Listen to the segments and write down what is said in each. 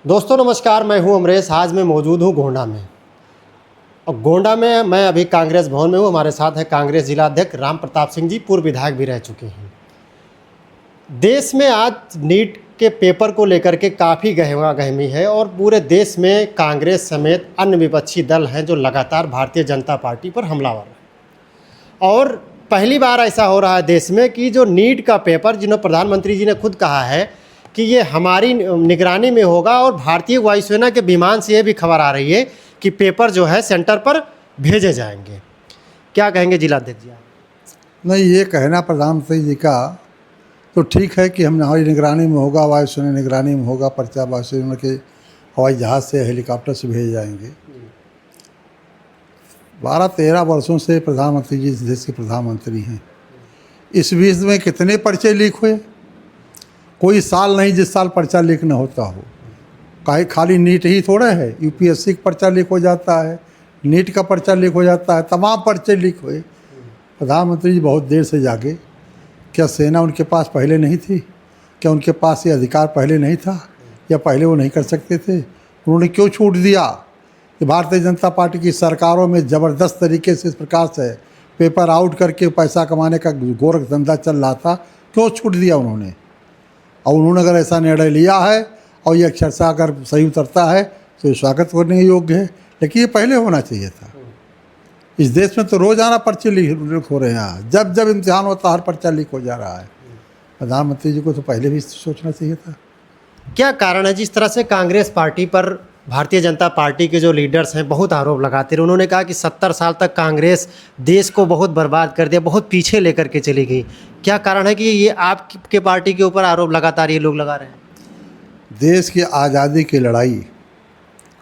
दोस्तों नमस्कार, मैं हूं अमरेश। आज मैं मौजूद हूं गोंडा में। और गोंडा में मैं अभी कांग्रेस भवन में हूं। हमारे साथ है कांग्रेस जिला अध्यक्ष राम प्रताप सिंह जी, पूर्व विधायक भी रह चुके हैं। देश में आज नीट के पेपर को लेकर के काफ़ी गहमा-गहमी है और पूरे देश में कांग्रेस समेत अन्य विपक्षी दल हैं जो लगातार भारतीय जनता पार्टी पर हमलावर हैं। और पहली बार ऐसा हो रहा है देश में कि जो नीट का पेपर, जिन्हें प्रधानमंत्री जी ने खुद कहा है कि ये हमारी निगरानी में होगा, और भारतीय वायुसेना के विमान से ये भी खबर आ रही है कि पेपर जो है सेंटर पर भेजे जाएंगे। क्या कहेंगे जिलाध्यक्ष जी आप? नहीं, ये कहना प्रधानमंत्री जी का तो ठीक है कि हम हमारी निगरानी में होगा, वायुसेना निगरानी में होगा, पर्चा वायुसेना के हवाई जहाज़ से, हेलीकॉप्टर से भेजे जाएंगे। 12-13 वर्षों से प्रधानमंत्री जी इस देश के प्रधानमंत्री हैं। इस बीच में कितने पर्चे लीक हुए? कोई साल नहीं जिस साल पर्चा लीक न होता हो। काहे खाली नीट ही थोड़ा है, यूपीएससी का पर्चा लीक हो जाता है, नीट का पर्चा लीक हो जाता है, तमाम पर्चे लीक हुए। प्रधानमंत्री जी बहुत देर से जागे। क्या सेना उनके पास पहले नहीं थी? क्या उनके पास ये अधिकार पहले नहीं था, या पहले वो नहीं कर सकते थे? उन्होंने क्यों छूट दिया कि भारतीय जनता पार्टी की सरकारों में ज़बरदस्त तरीके से इस प्रकार से पेपर आउट करके पैसा कमाने का गोरख धंधा चल रहा था? क्यों छूट दिया उन्होंने? और उन्होंने अगर ऐसा निर्णय लिया है और ये अक्षरशः अगर सही उतरता है तो ये स्वागत करने के योग्य है, लेकिन ये पहले होना चाहिए था। इस देश में तो रोज़ाना पर्चे लीक हो रहे हैं। जब जब इम्तिहान होता है हर पर्चा लीक हो जा रहा है। प्रधानमंत्री जी को तो पहले भी सोचना चाहिए था। क्या कारण है? जिस तरह से कांग्रेस पार्टी पर भारतीय जनता पार्टी के जो लीडर्स हैं बहुत आरोप लगाते रहे। उन्होंने कहा कि 70 साल तक कांग्रेस देश को बहुत बर्बाद कर दिया, बहुत पीछे लेकर के चली गई। क्या कारण है कि ये आपके पार्टी के ऊपर आरोप लगातार ये लोग लगा रहे हैं? देश की आज़ादी की लड़ाई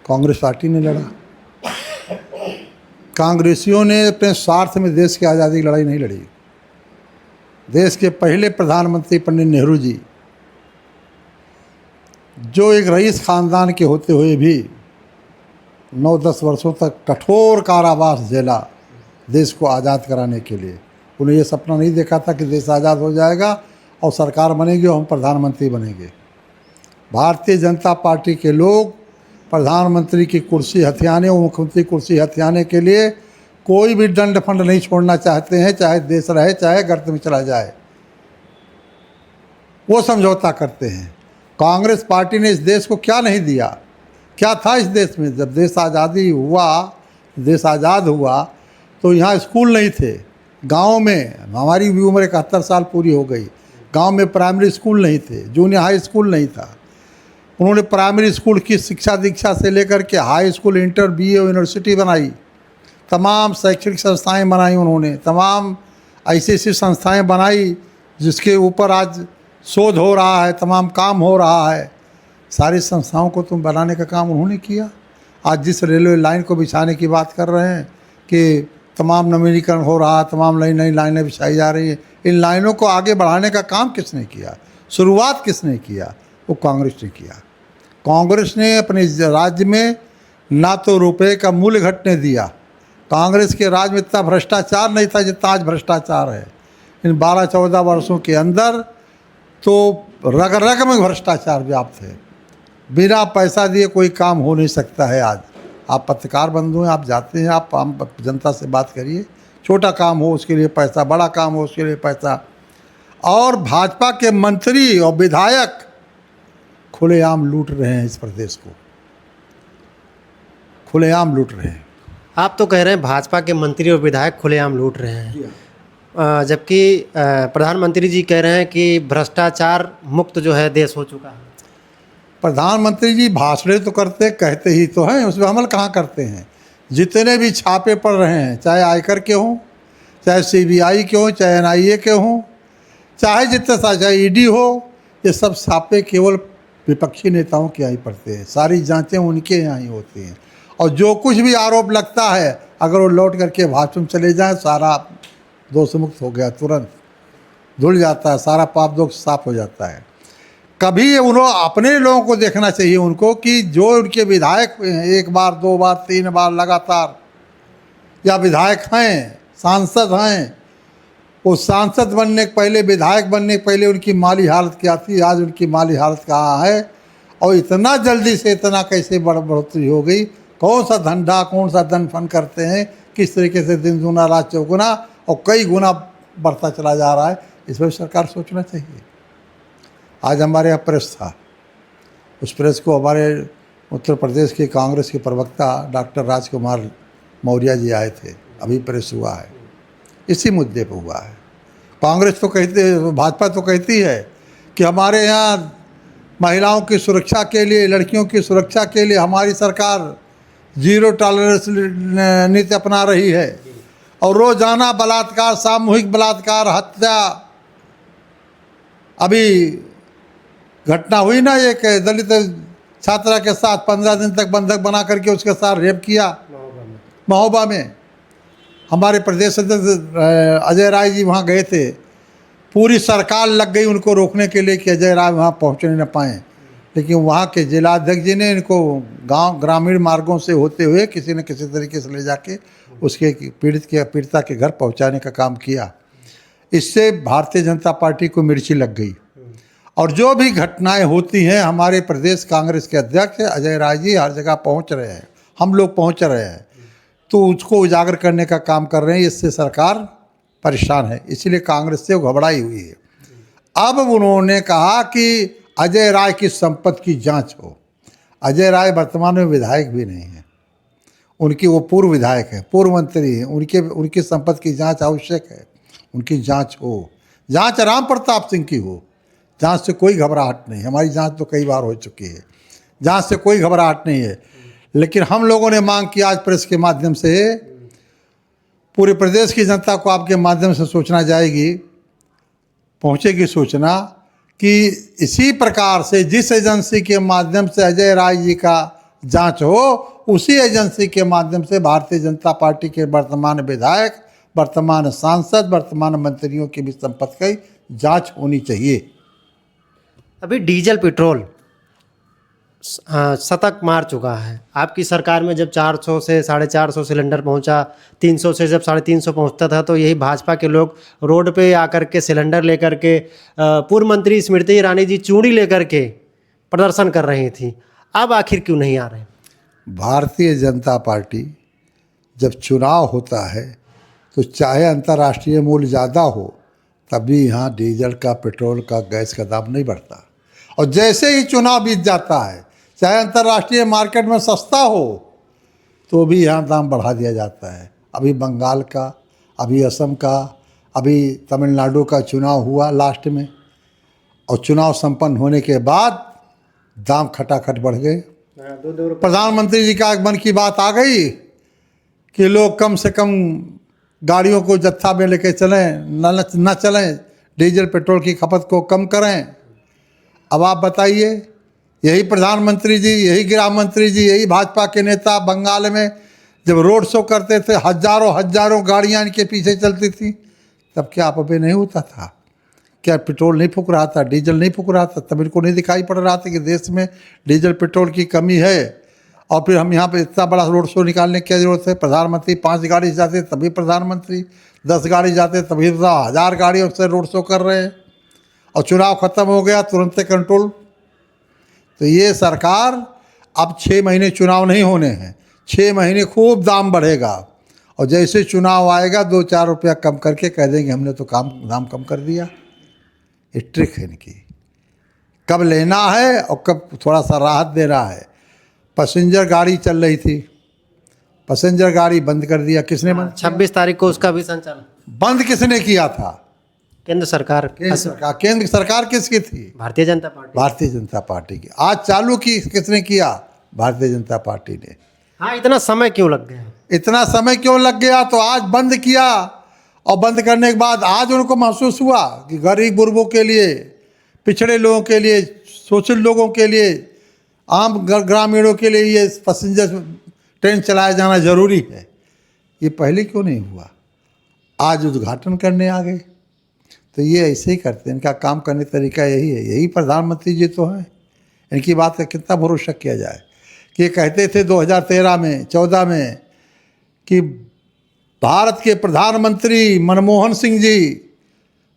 कांग्रेस पार्टी ने लड़ा। कांग्रेसियों ने अपने स्वार्थ में देश की आज़ादी की लड़ाई नहीं लड़ी। देश के पहले प्रधानमंत्री पंडित नेहरू जी, जो एक रईस ख़ानदान के होते हुए भी 9-10 वर्षों तक कठोर कारावास झेला देश को आज़ाद कराने के लिए। उन्हें ये सपना नहीं देखा था कि देश आज़ाद हो जाएगा और सरकार बनेगी और हम प्रधानमंत्री बनेंगे। भारतीय जनता पार्टी के लोग प्रधानमंत्री की कुर्सी हथियाने और मुख्यमंत्री कुर्सी हथियाने के लिए कोई भी दंड फंड नहीं छोड़ना चाहते हैं, चाहे देश रहे चाहे गर्त में चला जाए, वो समझौता करते हैं। कांग्रेस पार्टी ने इस देश को क्या नहीं दिया? क्या था इस देश में? जब देश आज़ादी हुआ, देश आज़ाद हुआ तो यहाँ स्कूल नहीं थे। गांव में, हमारी भी उम्र 71 साल पूरी हो गई, गांव में प्राइमरी स्कूल नहीं थे, जूनियर हाई स्कूल नहीं था। उन्होंने प्राइमरी स्कूल की शिक्षा दीक्षा से लेकर के high school, inter, BA, university बनाई, तमाम शैक्षणिक संस्थाएं बनाई उन्होंने, तमाम ऐसी संस्थाएं बनाई जिसके ऊपर आज शोध हो रहा है, तमाम काम हो रहा है। सारी संस्थाओं को तुम बनाने का काम उन्होंने किया। आज जिस रेलवे लाइन को बिछाने की बात कर रहे हैं कि तमाम नवीनीकरण हो रहा है, तमाम नई नई लाइनें बिछाई जा रही हैं, इन लाइनों को आगे बढ़ाने का काम किसने किया? शुरुआत किसने किया? वो कांग्रेस ने किया। कांग्रेस ने अपने राज्य में ना तो रुपए का मूल्य घटने दिया। कांग्रेस के राज में इतना भ्रष्टाचार नहीं था जितना आज भ्रष्टाचार है। इन 12-14 वर्षों के अंदर तो रग रग में भ्रष्टाचार व्याप्त है। बिना पैसा दिए कोई काम हो नहीं सकता है। आज आप पत्रकार बंधु हैं, आप जाते हैं, आप आम जनता से बात करिए, छोटा काम हो उसके लिए पैसा, बड़ा काम हो उसके लिए पैसा। और भाजपा के मंत्री और विधायक खुलेआम लूट रहे हैं, इस प्रदेश को खुलेआम लूट रहे हैं। आप तो कह रहे हैं भाजपा के मंत्री और विधायक खुलेआम लूट रहे हैं, जबकि प्रधानमंत्री जी कह रहे हैं कि भ्रष्टाचार मुक्त जो है देश हो चुका है। प्रधानमंत्री जी भाषण तो करते, कहते ही तो हैं, उसमें अमल कहाँ करते हैं? जितने भी छापे पड़ रहे हैं, चाहे आयकर के हों, चाहे सीबीआई के हों, चाहे एनआईए के हों, चाहे जितने चाहे ईडी हो, ये सब छापे केवल विपक्षी नेताओं के यहाँ ही पड़ते हैं। सारी जांचें उनके यहाँ ही होती हैं। और जो कुछ भी आरोप लगता है, अगर वो लौट करके भाजपा में चले जाएं, सारा दोष मुक्त हो गया, तुरंत धुल जाता है, सारा पाप दोष साफ हो जाता है। कभी उन्होंने अपने लोगों को देखना चाहिए उनको कि जो उनके विधायक हैं, 1 बार 2 बार 3 बार लगातार, या विधायक हैं, सांसद हैं, वो सांसद बनने के पहले, विधायक बनने के पहले उनकी माली हालत क्या थी, आज उनकी माली हालत कहाँ है। और इतना जल्दी से इतना कैसे बढ़ोतरी हो गई, कौन सा धंधा कौन सा धन फन करते हैं, किस तरीके से दिन दूना रात चौगुना और कई गुना बढ़ता चला जा रहा है। इस पर सरकार सोचना चाहिए। आज हमारे यहाँ प्रेस था, उस प्रेस को हमारे उत्तर प्रदेश के कांग्रेस के प्रवक्ता डॉक्टर राजकुमार मौर्य जी आए थे, अभी प्रेस हुआ है, इसी मुद्दे पर हुआ है। कांग्रेस तो कहते, भाजपा तो कहती है कि हमारे यहाँ महिलाओं की सुरक्षा के लिए, लड़कियों की सुरक्षा के लिए हमारी सरकार जीरो टॉलरेंस नीति अपना रही है, और रोजाना बलात्कार, सामूहिक बलात्कार, हत्या, अभी घटना हुई ना, एक दलित छात्रा के साथ 15 दिन तक बंधक बना करके उसके साथ रेप किया महोबा में। हमारे प्रदेश अध्यक्ष अजय राय जी वहाँ गए थे, पूरी सरकार लग गई उनको रोकने के लिए कि अजय राय वहाँ पहुँचने न पाएँ, लेकिन वहाँ के जिलाध्यक्ष जी ने इनको गांव ग्रामीण मार्गों से होते हुए किसी न किसी तरीके से ले जाके उसके पीड़िता के घर पहुँचाने का काम किया। इससे भारतीय जनता पार्टी को मिर्ची लग गई, और जो भी घटनाएं होती हैं हमारे प्रदेश कांग्रेस के अध्यक्ष अजय राय जी हर जगह पहुंच रहे हैं, हम लोग पहुंच रहे हैं, तो उसको उजागर करने का काम कर रहे हैं। इससे सरकार परेशान है, इसीलिए कांग्रेस से वो घबराई हुई है। अब उन्होंने कहा कि अजय राय की संपत्ति की जांच हो। अजय राय वर्तमान में विधायक भी नहीं है, उनकी वो पूर्व विधायक है, पूर्व मंत्री हैं, उनकी संपत्ति की जांच आवश्यक है, उनकी जांच हो। जांच राम प्रताप सिंह की हो, जांच से कोई घबराहट नहीं। हमारी जांच तो कई बार हो चुकी है, जांच से कोई घबराहट नहीं है। लेकिन हम लोगों ने मांग की आज प्रेस के माध्यम से, पूरे प्रदेश की जनता को आपके माध्यम से सूचना जाएगी, पहुंचेगी सूचना कि इसी प्रकार से जिस एजेंसी के माध्यम से अजय राय जी का जांच हो, उसी एजेंसी के माध्यम से भारतीय जनता पार्टी के वर्तमान विधायक, वर्तमान सांसद, वर्तमान मंत्रियों की भी संपत्ति की जांच होनी चाहिए। अभी डीजल पेट्रोल शतक मार चुका है। आपकी सरकार में जब 400 से 450 सिलेंडर पहुंचा, 300 से जब 350 पहुंचता था, तो यही भाजपा के लोग रोड पे आकर के सिलेंडर लेकर के, पूर्व मंत्री स्मृति ईरानी जी चूड़ी लेकर के प्रदर्शन कर रही थी। अब आखिर क्यों नहीं आ रहे? भारतीय जनता पार्टी जब चुनाव होता है तो चाहे अंतर्राष्ट्रीय मूल्य ज़्यादा हो, तभी यहाँ डीजल का, पेट्रोल का, गैस का दाम नहीं बढ़ता। और जैसे ही चुनाव बीत जाता है, चाहे अंतर्राष्ट्रीय मार्केट में सस्ता हो, तो भी यहाँ दाम बढ़ा दिया जाता है। अभी बंगाल का, अभी असम का, अभी तमिलनाडु का चुनाव हुआ लास्ट में, और चुनाव संपन्न होने के बाद दाम खटाखट बढ़ गए। प्रधानमंत्री जी का मन की बात आ गई कि लोग कम से कम गाड़ियों को जत्था में लेके चलें, न चलें, डीजल पेट्रोल की खपत को कम करें। अब आप बताइए, यही प्रधानमंत्री जी, यही गृह मंत्री जी, यही भाजपा के नेता बंगाल में जब रोड शो करते थे, हजारों गाड़ियां इनके पीछे चलती थी, तब क्या आप नहीं होता था? क्या पेट्रोल नहीं फूक रहा था, डीजल नहीं फूक रहा था? तब इनको नहीं दिखाई पड़ रहा था कि देश में डीजल पेट्रोल की कमी है? और फिर हम यहाँ पे इतना बड़ा रोड शो निकालने की क्या जरूरत है? प्रधानमंत्री 5 गाड़ी जाते तभी प्रधानमंत्री, 10 गाड़ी जाते तभी 1000 गाड़ियों से रोड शो कर रहे हैं, और चुनाव खत्म हो गया तुरंत कंट्रोल। तो ये सरकार, अब 6 महीने चुनाव नहीं होने हैं, 6 महीने खूब दाम बढ़ेगा, और जैसे चुनाव आएगा 2-4 रुपया कम करके कह देंगे हमने तो दाम कम कर दिया। ये ट्रिक है इनकी, कब लेना है और कब थोड़ा सा राहत देना है। पैसेंजर गाड़ी चल रही थी, पैसेंजर गाड़ी बंद कर दिया। किसने बंद? 26 तारीख को उसका भी संचालन बंद किसने किया था? केंद्र सरकार। केंद्र सरकार किसकी थी? भारतीय जनता पार्टी। भारतीय जनता पार्टी की। आज चालू की किसने किया? भारतीय जनता पार्टी ने। हाँ, इतना समय क्यों लग गया? इतना समय क्यों लग गया? तो आज बंद किया, और बंद करने के बाद आज उनको महसूस हुआ कि गरीब गुरबों के लिए, पिछड़े लोगों के लिए, शोषित लोगों के लिए, आम ग्रामीणों के लिए ये पैसेंजर ट्रेन चलाया जाना जरूरी है। ये पहले क्यों नहीं हुआ? आज उद्घाटन करने आ गए। तो ये ऐसे ही करते हैं, इनका काम करने का तरीका यही है। यही प्रधानमंत्री जी तो हैं, इनकी बात का कितना भरोसा किया जाए। कि ये कहते थे 2013 में, 14 में कि भारत के प्रधानमंत्री मनमोहन सिंह जी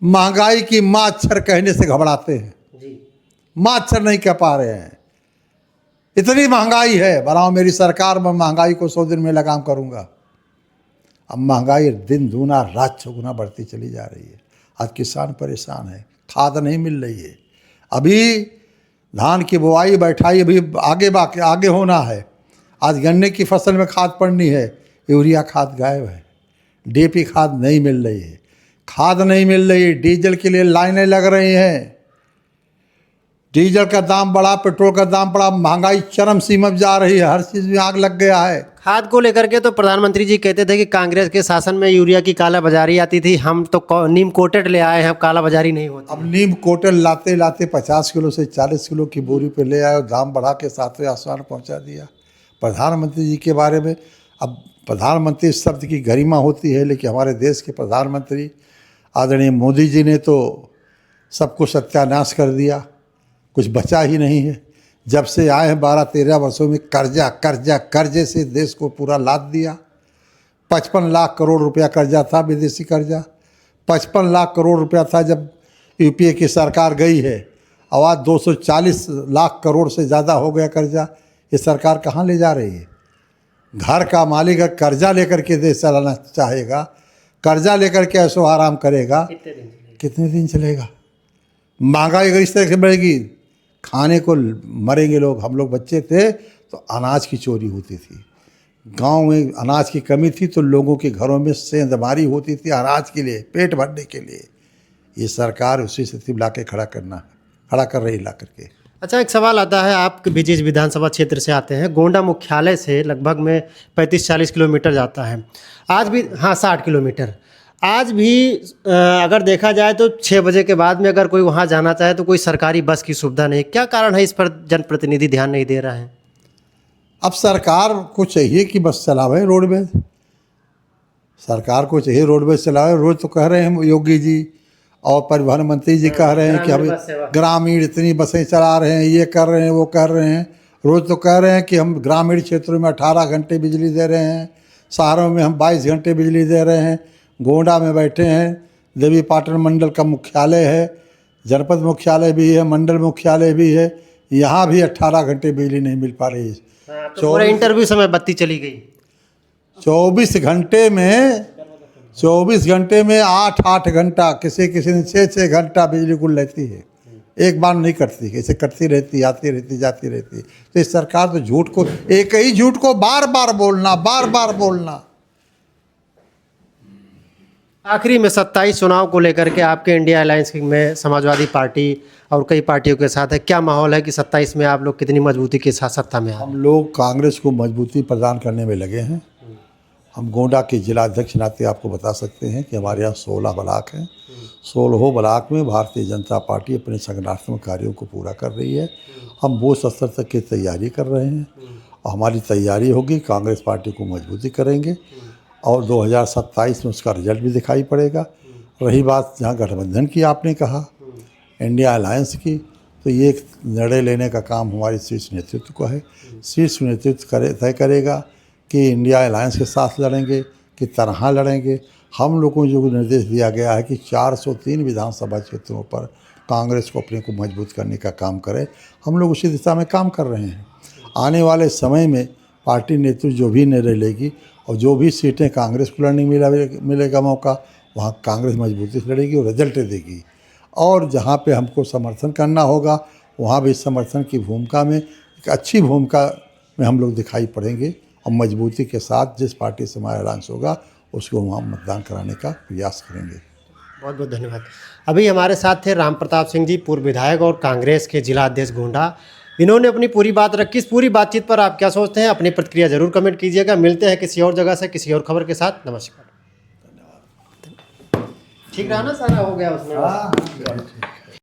महंगाई की माँ अक्षर कहने से घबराते हैं, माँ अक्षर नहीं कह पा रहे हैं। इतनी महंगाई है, बनाओ मेरी सरकार में महंगाई को 100 दिन में लगाम करूँगा। अब महंगाई दिन दूना रात चौगुना बढ़ती चली जा रही है। आज किसान परेशान है, खाद नहीं मिल रही है। अभी धान की बुआई बैठाई अभी आगे होना है। आज गन्ने की फसल में खाद पड़नी है, यूरिया खाद गायब है, डीएपी खाद नहीं मिल रही है, खाद नहीं मिल रही है, डीजल के लिए लाइनें लग रही हैं, डीजल का दाम बढ़ा, पेट्रोल का दाम बढ़ा, महंगाई चरम सीमा पर जा रही है, हर चीज़ में आग लग गया है। खाद को लेकर के तो प्रधानमंत्री जी कहते थे कि कांग्रेस के शासन में यूरिया की कालाबाजारी आती थी, हम तो नीम कोटेड ले आए हैं, कालाबाजारी नहीं होती। अब नीम कोटेड लाते लाते 50 किलो से 40 किलो की बोरी पे ले आए और दाम बढ़ा के 7वें आसमान पहुंचा दिया। प्रधानमंत्री जी के बारे में, अब प्रधानमंत्री शब्द की गरिमा होती है, लेकिन हमारे देश के प्रधानमंत्री आदरणीय मोदी जी ने तो सब कुछ सत्यानाश कर दिया, कुछ बचा ही नहीं है। जब से आए हैं 12-13 वर्षों में कर्जे से देश को पूरा लाद दिया। 55 लाख करोड़ रुपया कर्जा था, विदेशी कर्जा 55 लाख करोड़ रुपया था जब यूपीए की सरकार गई है। अब आज 240 लाख करोड़ से ज़्यादा हो गया कर्जा। ये सरकार कहाँ ले जा रही है? घर का मालिक अगर कर्जा लेकर के देश चलाना चाहेगा, कर्जा लेकर के ऐसो आराम करेगा, कितने दिन चलेगा? महंगाई अगर इस तरह से बढ़ेगी, खाने को मरेंगे लोग। हम लोग बच्चे थे तो अनाज की चोरी होती थी, गांव में अनाज की कमी थी तो लोगों के घरों में सेंधमारी होती थी अनाज के लिए, पेट भरने के लिए। ये सरकार उसी स्थिति में ला के खड़ा कर रही ला करके। अच्छा, एक सवाल आता है, आप भी जिस विधानसभा क्षेत्र से आते हैं, गोंडा मुख्यालय से लगभग में 35-40 किलोमीटर जाता है आज भी। हाँ, 60 किलोमीटर। आज भी अगर देखा जाए तो 6 बजे के बाद में अगर कोई वहाँ जाना चाहे तो कोई सरकारी बस की सुविधा नहीं। क्या कारण है इस पर जनप्रतिनिधि ध्यान नहीं दे रहा है? अब सरकार को चाहिए कि बस चलावे रोडवेज, सरकार को चाहिए रोडवेज चलावे। रोज तो कह रहे हैं योगी जी और परिवहन मंत्री जी कह रहे हैं कि अभी ग्रामीण इतनी बसें चला रहे हैं, ये कर रहे हैं, वो कर रहे हैं। रोज़ तो कह रहे हैं कि हम ग्रामीण क्षेत्रों में 18 घंटे बिजली दे रहे हैं, शहरों में हम 22 घंटे बिजली दे रहे हैं। गोंडा में बैठे हैं, देवी पाटन मंडल का मुख्यालय है, जनपद मुख्यालय भी है, मंडल मुख्यालय भी है, यहाँ भी 18 घंटे बिजली नहीं मिल पा रही है। तो पूरे इंटरव्यू समय बत्ती चली गई। 24 घंटे में 8 घंटा, किसी ने 6 घंटा बिजली गुल लेती है, एक बार नहीं कटती, ऐसे कटती रहती, आती रहती, जाती रहती। तो इस सरकार तो झूठ को, एक ही झूठ को बार बार बोलना। आखिरी में 27 चुनाव को लेकर के आपके इंडिया अलायंस में समाजवादी पार्टी और कई पार्टियों के साथ है, क्या माहौल है कि 27 में आप लोग कितनी मजबूती के साथ सत्ता में आए? हम लोग कांग्रेस को मजबूती प्रदान करने में लगे हैं। हम गोंडा के जिलाध्यक्ष नाते आपको बता सकते हैं कि हमारे यहाँ 16 ब्लॉक हैं। 16 ब्लॉक में भारतीय जनता पार्टी अपने संगठनात्मक कार्यों को पूरा कर रही है। हम बूथ स्तर तक की तैयारी कर रहे हैं और हमारी तैयारी होगी, कांग्रेस पार्टी को मजबूती करेंगे और 2027 में उसका रिजल्ट भी दिखाई पड़ेगा। रही बात जहाँ गठबंधन की आपने कहा, इंडिया अलायंस की, तो ये एक निर्णय लेने का काम हमारे शीर्ष नेतृत्व को है। शीर्ष नेतृत्व तय करेगा कि इंडिया अलायंस के साथ लड़ेंगे कि तरह लड़ेंगे। हम लोगों को जो निर्देश दिया गया है कि 403 विधानसभा क्षेत्रों पर कांग्रेस को अपने को मजबूत करने का काम करे, हम लोग उसी दिशा में काम कर रहे हैं। आने वाले समय में पार्टी नेतृत्व जो भी निर्णय लेगी और जो भी सीटें कांग्रेस को लड़ने मिलेगा मौका, वहाँ कांग्रेस मजबूती से लड़ेगी और रिजल्ट देगी। और जहाँ पे हमको समर्थन करना होगा वहाँ भी समर्थन की भूमिका में, एक अच्छी भूमिका में हम लोग दिखाई पड़ेंगे और मजबूती के साथ जिस पार्टी से हमारा अलायंस होगा उसको वहाँ मतदान कराने का प्रयास करेंगे। बहुत बहुत धन्यवाद। अभी हमारे साथ थे राम प्रताप सिंह जी, पूर्व विधायक और कांग्रेस के जिला अध्यक्ष गोंडा। इन्होंने अपनी पूरी बात रखी। इस पूरी बातचीत पर आप क्या सोचते हैं, अपनी प्रतिक्रिया जरूर कमेंट कीजिएगा। मिलते हैं किसी और जगह से किसी और खबर के साथ। नमस्कार। धन्यवाद। ठीक रहा ना, सारा हो गया उसमें?